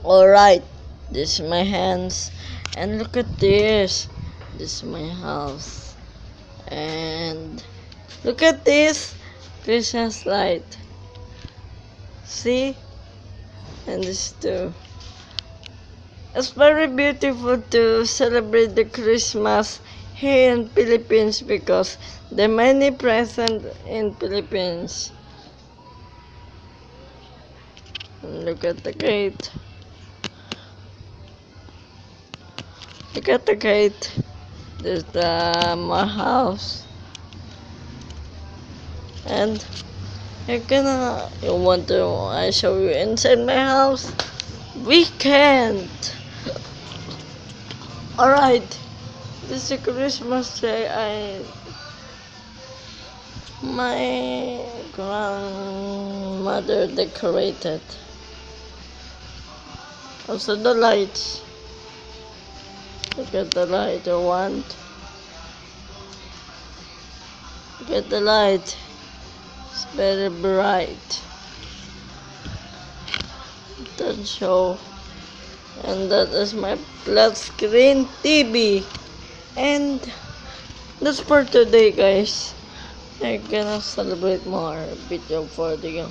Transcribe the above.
Alright, this is my hands, and look at this. This is my house, and look at this Christmas light. See? And this too. It's very beautiful to celebrate the Christmas here in Philippines because there are many presents in Philippines. And look at the gate. Look at the gate. There's my house. And you want to I show you inside my house? We can't. Alright, this is a Christmas tree my grandmother decorated. Also the lights. Look at the light. Look at the light. It's very bright. That show. And that is my flat screen TV. And that's for today, guys. I'm gonna celebrate more video for the